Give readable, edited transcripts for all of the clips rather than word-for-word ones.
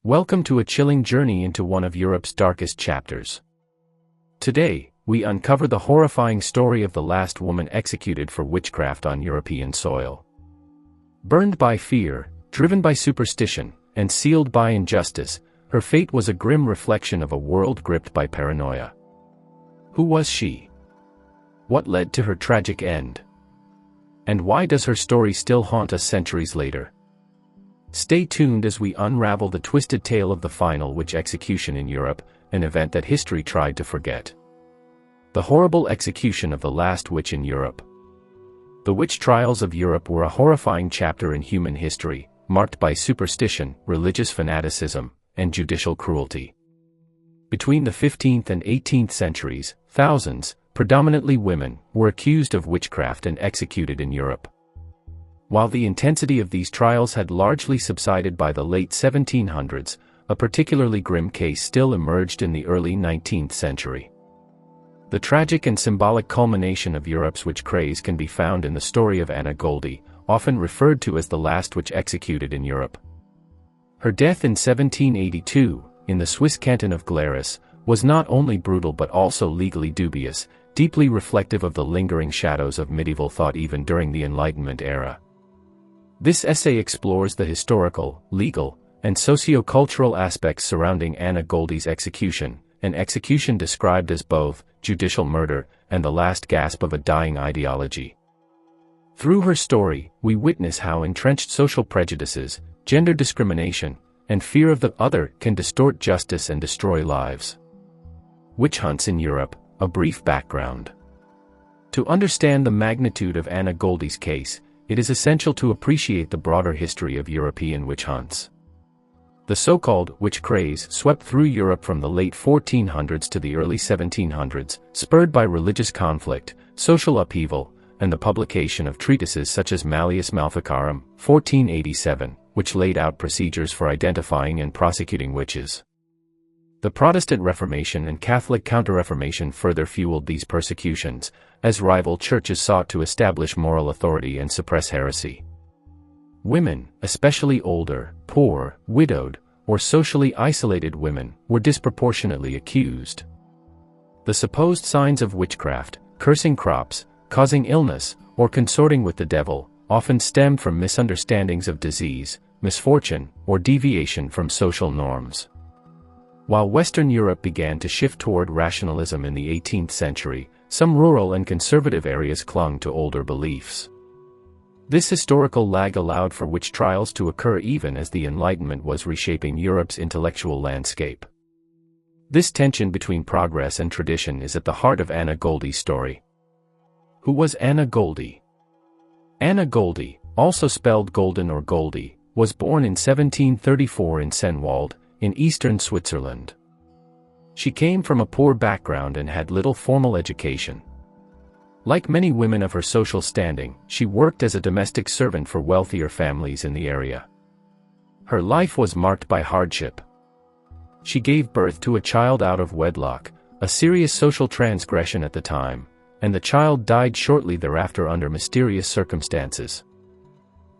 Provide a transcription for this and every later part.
Welcome to a chilling journey into one of Europe's darkest chapters. Today, we uncover the horrifying story of the last woman executed for witchcraft on European soil. Burned by fear, driven by superstition, and sealed by injustice, her fate was a grim reflection of a world gripped by paranoia. Who was she? What led to her tragic end? And why does her story still haunt us centuries later? Stay tuned as we unravel the twisted tale of the final witch execution in Europe, an event that history tried to forget. The horrible execution of the last witch in Europe. The witch trials of Europe were a horrifying chapter in human history, marked by superstition, religious fanaticism, and judicial cruelty. Between the 15th and 18th centuries, thousands, predominantly women, were accused of witchcraft and executed in Europe. While the intensity of these trials had largely subsided by the late 1700s, a particularly grim case still emerged in the early 19th century. The tragic and symbolic culmination of Europe's witch craze can be found in the story of Anna Goldie, often referred to as the last witch executed in Europe. Her death in 1782, in the Swiss canton of Glarus, was not only brutal but also legally dubious, deeply reflective of the lingering shadows of medieval thought even during the Enlightenment era. This essay explores the historical, legal, and socio-cultural aspects surrounding Anna Goldie's execution, an execution described as both judicial murder and the last gasp of a dying ideology. Through her story, we witness how entrenched social prejudices, gender discrimination, and fear of the other can distort justice and destroy lives. Witch hunts in Europe, a brief background. To understand the magnitude of Anna Goldie's case, it is essential to appreciate the broader history of European witch hunts. The so-called witch craze swept through Europe from the late 1400s to the early 1700s, spurred by religious conflict, social upheaval, and the publication of treatises such as Malleus Maleficarum, 1487, which laid out procedures for identifying and prosecuting witches. The Protestant Reformation and Catholic Counter-Reformation further fueled these persecutions, as rival churches sought to establish moral authority and suppress heresy. Women, especially older, poor, widowed, or socially isolated women, were disproportionately accused. The supposed signs of witchcraft, cursing crops, causing illness, or consorting with the devil, often stemmed from misunderstandings of disease, misfortune, or deviation from social norms. While Western Europe began to shift toward rationalism in the 18th century, some rural and conservative areas clung to older beliefs. This historical lag allowed for witch trials to occur even as the Enlightenment was reshaping Europe's intellectual landscape. This tension between progress and tradition is at the heart of Anna Goldie's story. Who was Anna Goldie? Anna Goldie, also spelled Golden or Goldie, was born in 1734 in Sennwald, in eastern Switzerland. She came from a poor background and had little formal education. Like many women of her social standing, she worked as a domestic servant for wealthier families in the area. Her life was marked by hardship. She gave birth to a child out of wedlock, a serious social transgression at the time, and the child died shortly thereafter under mysterious circumstances.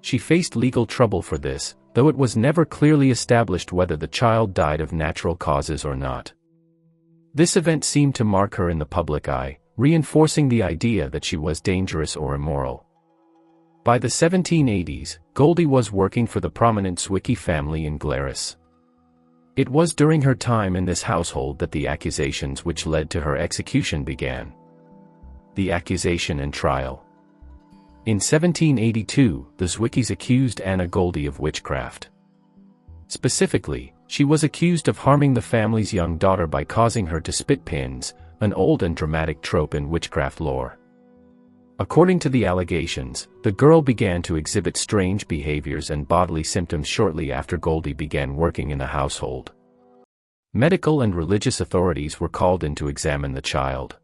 She faced legal trouble for this, though it was never clearly established whether the child died of natural causes or not. This event seemed to mark her in the public eye, reinforcing the idea that she was dangerous or immoral. By the 1780s, Goldie was working for the prominent Zwicky family in Glarus. It was during her time in this household that the accusations which led to her execution began. The accusation and trial. In 1782, the Zwickys accused Anna Goldie of witchcraft. Specifically, she was accused of harming the family's young daughter by causing her to spit pins, an old and dramatic trope in witchcraft lore. According to the allegations, the girl began to exhibit strange behaviors and bodily symptoms shortly after Goldie began working in the household. Medical and religious authorities were called in to examine the child.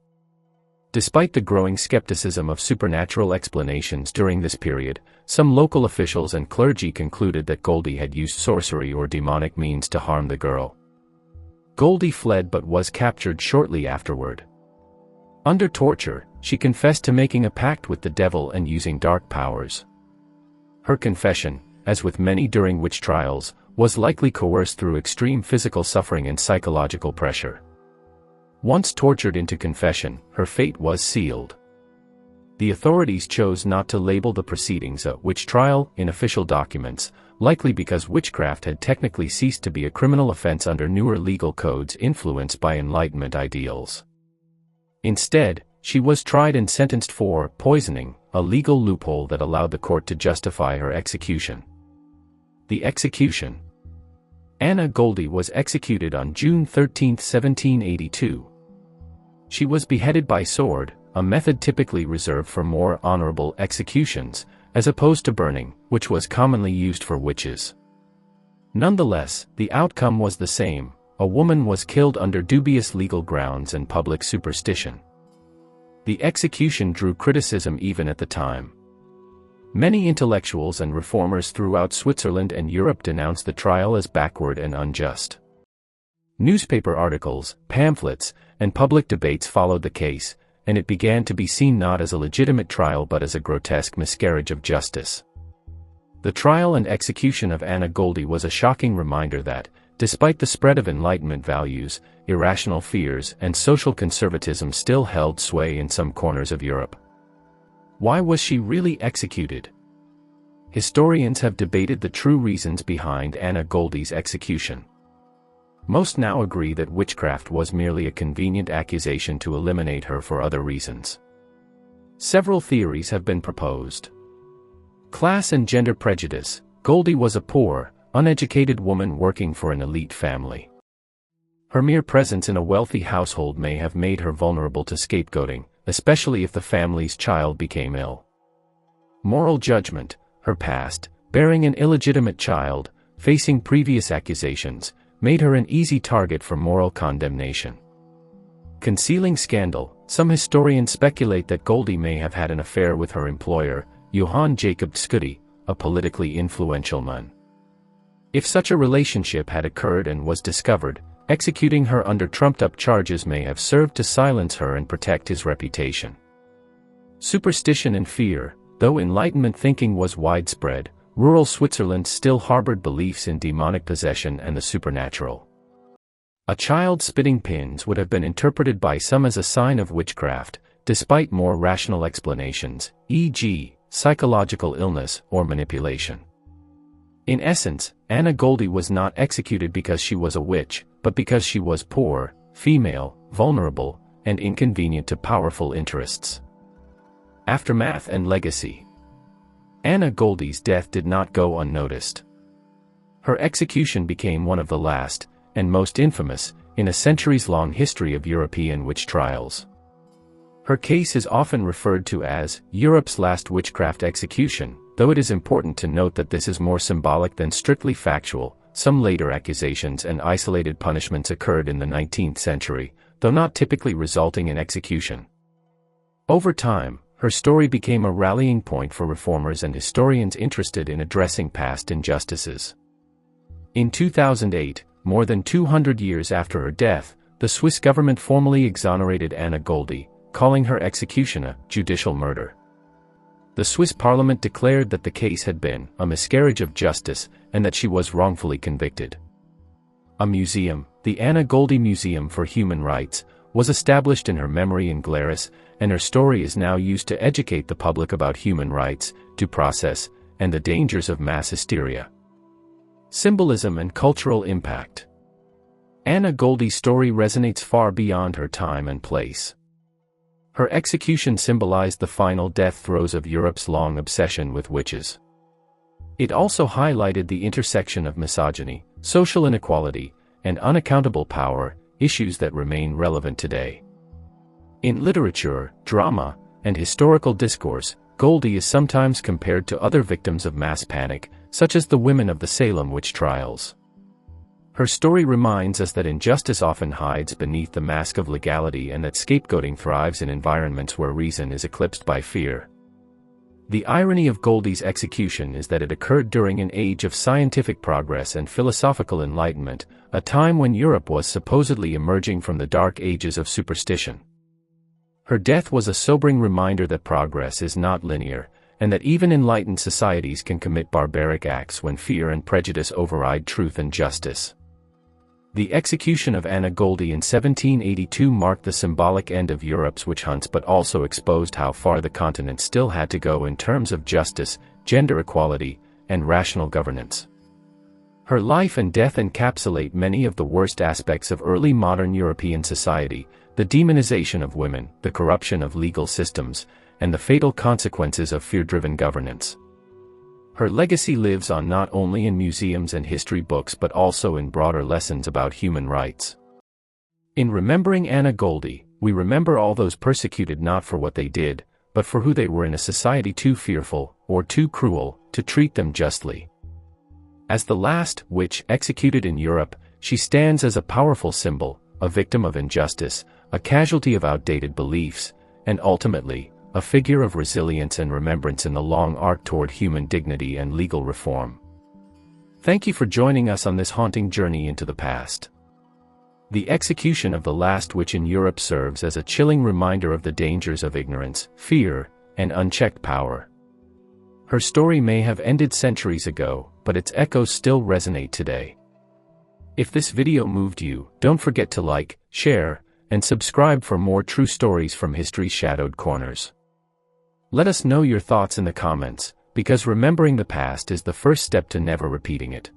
Despite the growing skepticism of supernatural explanations during this period, some local officials and clergy concluded that Goldie had used sorcery or demonic means to harm the girl. Goldie fled but was captured shortly afterward. Under torture, she confessed to making a pact with the devil and using dark powers. Her confession, as with many during witch trials, was likely coerced through extreme physical suffering and psychological pressure. Once tortured into confession, her fate was sealed. The authorities chose not to label the proceedings a witch trial in official documents, likely because witchcraft had technically ceased to be a criminal offense under newer legal codes influenced by Enlightenment ideals. Instead, she was tried and sentenced for poisoning, a legal loophole that allowed the court to justify her execution. The execution. Anna Goldie was executed on June 13, 1782. She was beheaded by sword, a method typically reserved for more honorable executions, as opposed to burning, which was commonly used for witches. Nonetheless, the outcome was the same: a woman was killed under dubious legal grounds and public superstition. The execution drew criticism even at the time. Many intellectuals and reformers throughout Switzerland and Europe denounced the trial as backward and unjust. Newspaper articles, pamphlets, and public debates followed the case, and it began to be seen not as a legitimate trial but as a grotesque miscarriage of justice. The trial and execution of Anna Goldie was a shocking reminder that, despite the spread of Enlightenment values, irrational fears and social conservatism still held sway in some corners of Europe. Why was she really executed? Historians have debated the true reasons behind Anna Goldie's execution. Most now agree that witchcraft was merely a convenient accusation to eliminate her for other reasons. Several theories have been proposed. Class and gender prejudice. Goldie was a poor, uneducated woman working for an elite family. Her mere presence in a wealthy household may have made her vulnerable to scapegoating, especially if the family's child became ill. Moral judgment. Her past, bearing an illegitimate child, facing previous accusations, made her an easy target for moral condemnation. Concealing scandal. Some historians speculate that Goldie may have had an affair with her employer, Johann Jacob Tschudi, a politically influential man. If such a relationship had occurred and was discovered, executing her under trumped-up charges may have served to silence her and protect his reputation. Superstition and fear. Though Enlightenment thinking was widespread, rural Switzerland still harbored beliefs in demonic possession and the supernatural. A child spitting pins would have been interpreted by some as a sign of witchcraft, despite more rational explanations, e.g., psychological illness or manipulation. In essence, Anna Goldie was not executed because she was a witch, but because she was poor, female, vulnerable, and inconvenient to powerful interests. Aftermath and legacy. Anna Goldie's death did not go unnoticed. Her execution became one of the last, and most infamous, in a centuries-long history of European witch trials. Her case is often referred to as Europe's last witchcraft execution, though it is important to note that this is more symbolic than strictly factual. Some later accusations and isolated punishments occurred in the 19th century, though not typically resulting in execution. Over time, her story became a rallying point for reformers and historians interested in addressing past injustices. In 2008, more than 200 years after her death, the Swiss government formally exonerated Anna Goldie, calling her execution a judicial murder. The Swiss parliament declared that the case had been a miscarriage of justice and that she was wrongfully convicted. A museum, the Anna Goldie Museum for Human Rights, was established in her memory in Glarus, and her story is now used to educate the public about human rights, due process, and the dangers of mass hysteria. Symbolism and cultural impact. Anna Goldie's story resonates far beyond her time and place. Her execution symbolized the final death throes of Europe's long obsession with witches. It also highlighted the intersection of misogyny, social inequality, and unaccountable power, issues that remain relevant today. In literature, drama, and historical discourse, Goldie is sometimes compared to other victims of mass panic, such as the women of the Salem witch trials. Her story reminds us that injustice often hides beneath the mask of legality and that scapegoating thrives in environments where reason is eclipsed by fear. The irony of Goldie's execution is that it occurred during an age of scientific progress and philosophical enlightenment, a time when Europe was supposedly emerging from the dark ages of superstition. Her death was a sobering reminder that progress is not linear, and that even enlightened societies can commit barbaric acts when fear and prejudice override truth and justice. The execution of Anna Goldie in 1782 marked the symbolic end of Europe's witch hunts, but also exposed how far the continent still had to go in terms of justice, gender equality, and rational governance. Her life and death encapsulate many of the worst aspects of early modern European society: the demonization of women, the corruption of legal systems, and the fatal consequences of fear-driven governance. Her legacy lives on not only in museums and history books but also in broader lessons about human rights. In remembering Anna Goldie, we remember all those persecuted not for what they did, but for who they were in a society too fearful, or too cruel, to treat them justly. As the last witch executed in Europe, she stands as a powerful symbol, a victim of injustice, a casualty of outdated beliefs, and ultimately, a figure of resilience and remembrance in the long arc toward human dignity and legal reform. Thank you for joining us on this haunting journey into the past. The execution of the last witch in Europe serves as a chilling reminder of the dangers of ignorance, fear, and unchecked power. Her story may have ended centuries ago, but its echoes still resonate today. If this video moved you, don't forget to like, share, and subscribe for more true stories from history's shadowed corners. Let us know your thoughts in the comments, because remembering the past is the first step to never repeating it.